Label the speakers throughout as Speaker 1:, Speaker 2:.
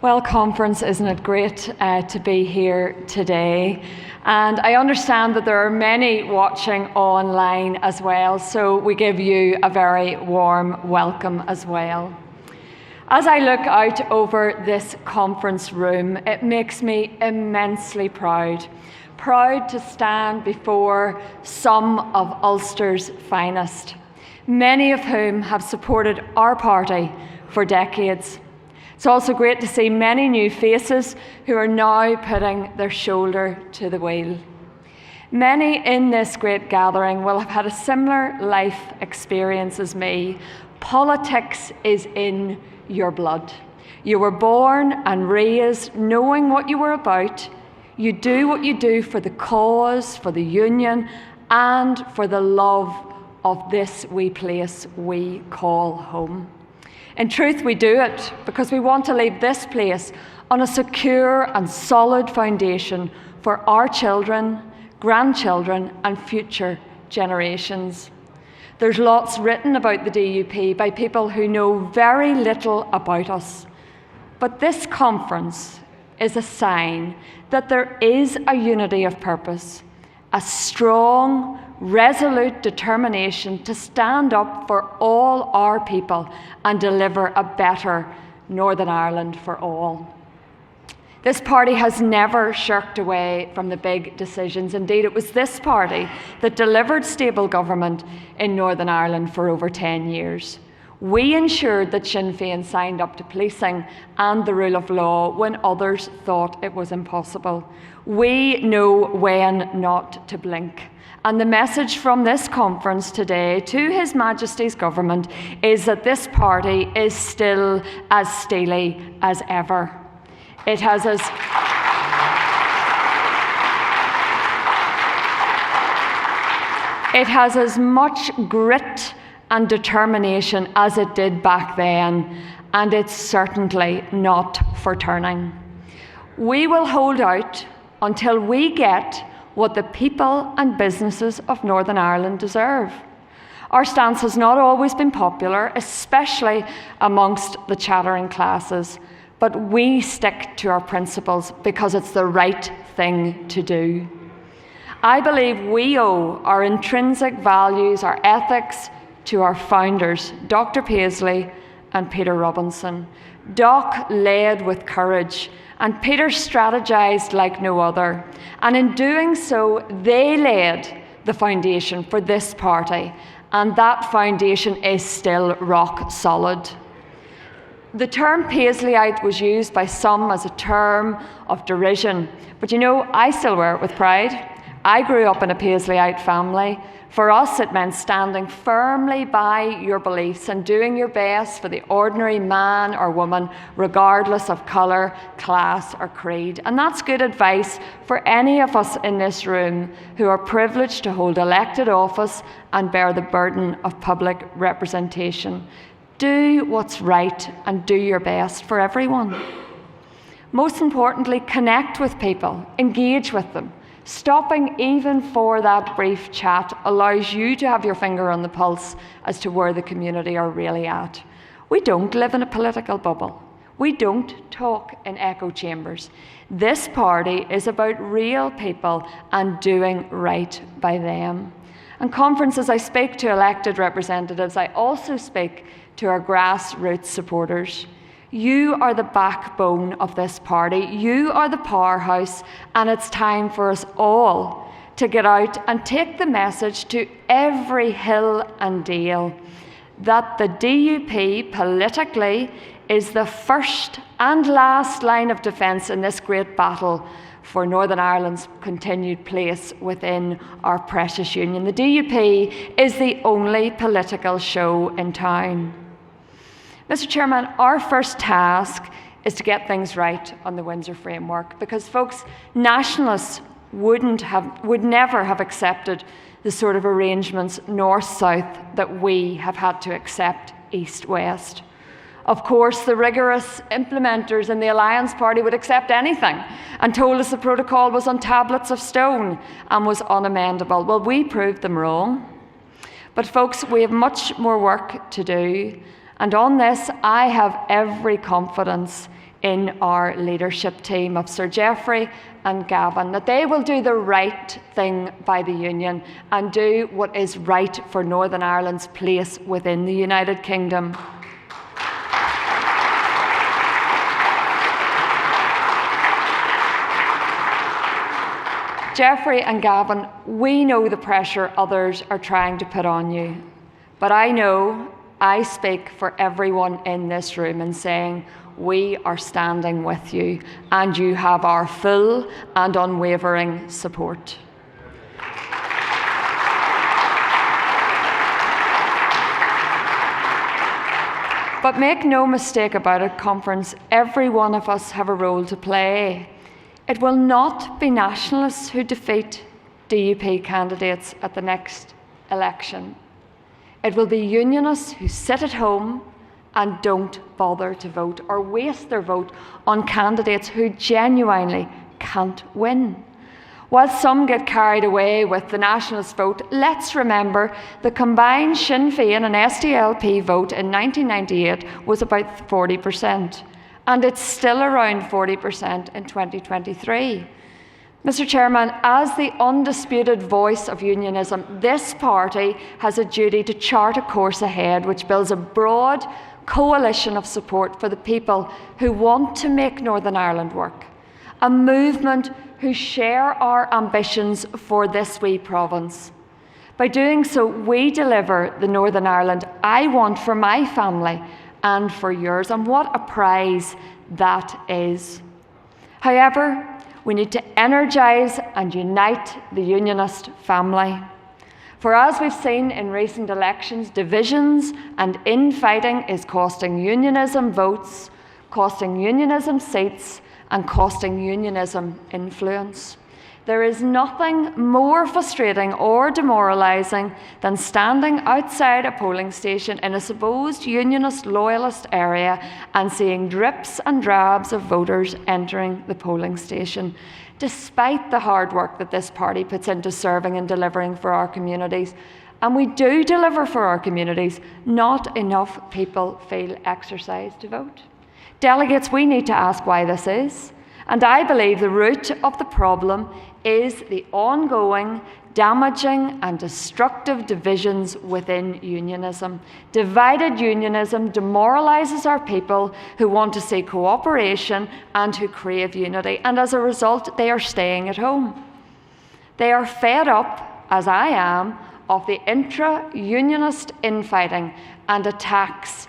Speaker 1: Well, conference, isn't it great to be here today? And I understand that there are many watching online as well, so we give you a very warm welcome as well. As I look out over this conference room, it makes me immensely proud. Proud to stand before some of Ulster's finest, many of whom have supported our party for decades. It's also great to see many new faces who are now putting their shoulder to the wheel. Many in this great gathering will have had a similar life experience as me. Politics is in your blood. You were born and raised knowing what you were about. You do what you do for the cause, for the union, and for the love of this wee place we call home. In truth, we do it because we want to leave this place on a secure and solid foundation for our children, grandchildren, and future generations. There's lots written about the DUP by people who know very little about us. But this conference is a sign that there is a unity of purpose, a strong, resolute determination to stand up for all our people and deliver a better Northern Ireland for all. This party has never shirked away from the big decisions. Indeed, it was this party that delivered stable government in Northern Ireland for over 10 years. We ensured that Sinn Féin signed up to policing and the rule of law when others thought it was impossible. We know when not to blink. And the message from this conference today to His Majesty's government is that this party is still as steely as ever. It has as much grit and determination as it did back then, and it's certainly not for turning. We will hold out until we get what the people and businesses of Northern Ireland deserve. Our stance has not always been popular, especially amongst the chattering classes, but we stick to our principles because it's the right thing to do. I believe we owe our intrinsic values, our ethics, to our founders, Dr. Paisley and Peter Robinson. Doc led with courage, and Peter strategized like no other. And in doing so, they laid the foundation for this party, and that foundation is still rock solid. The term Paisleyite was used by some as a term of derision, but you know, I still wear it with pride. I grew up in a Paisleyite family. For us, it meant standing firmly by your beliefs and doing your best for the ordinary man or woman, regardless of colour, class, or creed. And that's good advice for any of us in this room who are privileged to hold elected office and bear the burden of public representation. Do what's right and do your best for everyone. Most importantly, connect with people, engage with them. Stopping even for that brief chat allows you to have your finger on the pulse as to where the community are really at. We don't live in a political bubble. We don't talk in echo chambers. This party is about real people and doing right by them. In conferences, I speak to elected representatives. I also speak to our grassroots supporters. You are the backbone of this party. You are the powerhouse, and it's time for us all to get out and take the message to every hill and dale that the DUP politically is the first and last line of defence in this great battle for Northern Ireland's continued place within our precious union. The DUP is the only political show in town. Mr. Chairman, our first task is to get things right on the Windsor framework because, folks, nationalists would never have accepted the sort of arrangements north-south that we have had to accept east-west. Of course, the rigorous implementers in the Alliance Party would accept anything and told us the protocol was on tablets of stone and was unamendable. Well, we proved them wrong. But, folks, we have much more work to do. And on this, I have every confidence in our leadership team of Sir Geoffrey and Gavin, that they will do the right thing by the Union and do what is right for Northern Ireland's place within the United Kingdom. Geoffrey and Gavin, we know the pressure others are trying to put on you, but I know I speak for everyone in this room in saying we are standing with you and you have our full and unwavering support. But make no mistake about it, Conference, every one of us have a role to play. It will not be nationalists who defeat DUP candidates at the next election. It will be unionists who sit at home and don't bother to vote or waste their vote on candidates who genuinely can't win. While some get carried away with the nationalist vote, let's remember the combined Sinn Féin and SDLP vote in 1998 was about 40%. And it's still around 40% in 2023. Mr. Chairman, as the undisputed voice of unionism, this party has a duty to chart a course ahead which builds a broad coalition of support for the people who want to make Northern Ireland work, a movement who share our ambitions for this wee province. By doing so, we deliver the Northern Ireland I want for my family and for yours, and what a prize that is. However, we need to energise and unite the Unionist family. For as we've seen in recent elections, divisions and infighting is costing unionism votes, costing unionism seats, and costing unionism influence. There is nothing more frustrating or demoralising than standing outside a polling station in a supposed unionist loyalist area and seeing drips and drabs of voters entering the polling station. Despite the hard work that this party puts into serving and delivering for our communities, and we do deliver for our communities, not enough people feel exercised to vote. Delegates, we need to ask why this is. And I believe the root of the problem is the ongoing, damaging and destructive divisions within unionism. Divided unionism demoralises our people who want to see cooperation and who crave unity, and as a result, they are staying at home. They are fed up, as I am, of the intra-unionist infighting and attacks.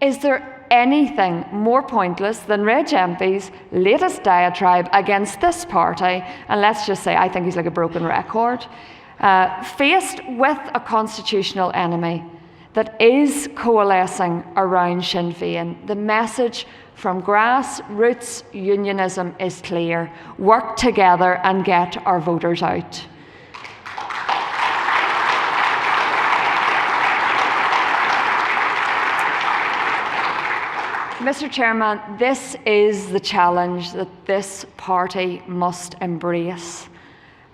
Speaker 1: Is there anything more pointless than Reg MP's latest diatribe against this party? And let's just say, I think he's like a broken record. Faced with a constitutional enemy that is coalescing around Sinn Féin, the message from grassroots unionism is clear: work together and get our voters out. Mr. Chairman, this is the challenge that this party must embrace,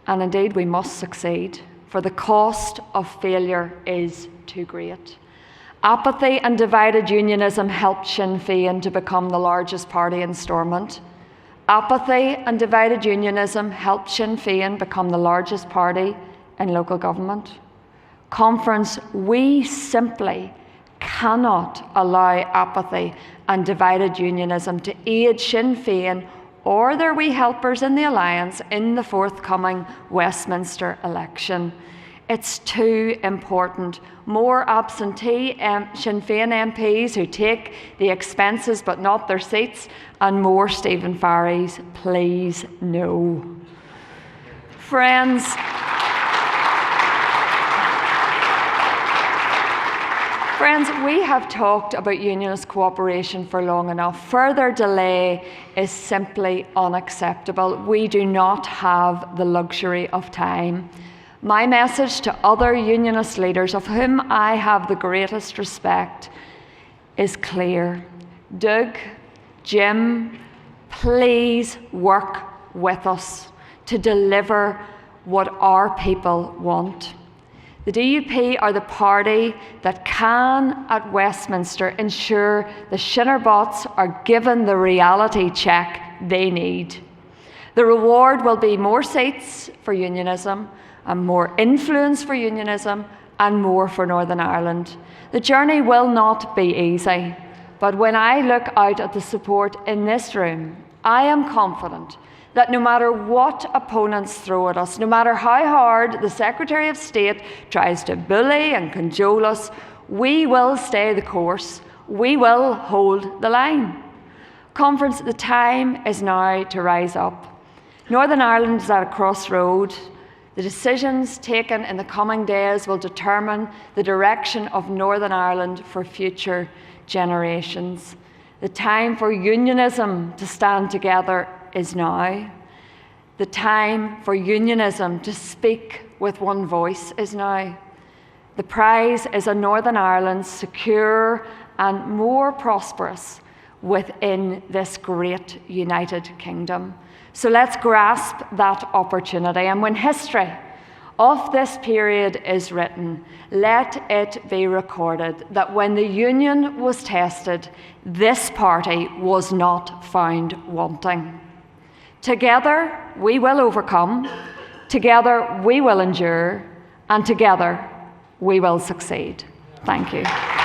Speaker 1: and indeed we must succeed, for the cost of failure is too great. Apathy and divided unionism helped Sinn Féin to become the largest party in Stormont. Apathy and divided unionism helped Sinn Féin become the largest party in local government. Conference, we simply cannot allow apathy and divided unionism to aid Sinn Féin or their wee helpers in the alliance in the forthcoming Westminster election. It's too important. More absentee Sinn Féin MPs who take the expenses but not their seats, and more Stephen Farries, please no. Friends, we have talked about unionist cooperation for long enough. Further delay is simply unacceptable. We do not have the luxury of time. My message to other unionist leaders, of whom I have the greatest respect, is clear. Doug, Jim, please work with us to deliver what our people want. The DUP are the party that can, at Westminster, ensure the Shinnerbots are given the reality check they need. The reward will be more seats for unionism, and more influence for unionism, and more for Northern Ireland. The journey will not be easy, but when I look out at the support in this room, I am confident that no matter what opponents throw at us, no matter how hard the Secretary of State tries to bully and cajole us, we will stay the course. We will hold the line. Conference, the time is now to rise up. Northern Ireland is at a crossroad. The decisions taken in the coming days will determine the direction of Northern Ireland for future generations. The time for unionism to stand together is now. The time for unionism to speak with one voice is now. The prize is a Northern Ireland secure and more prosperous within this great United Kingdom. So let's grasp that opportunity. And when history of this period is written, let it be recorded that when the Union was tested, this party was not found wanting. Together we will overcome, together we will endure, and together we will succeed. Thank you.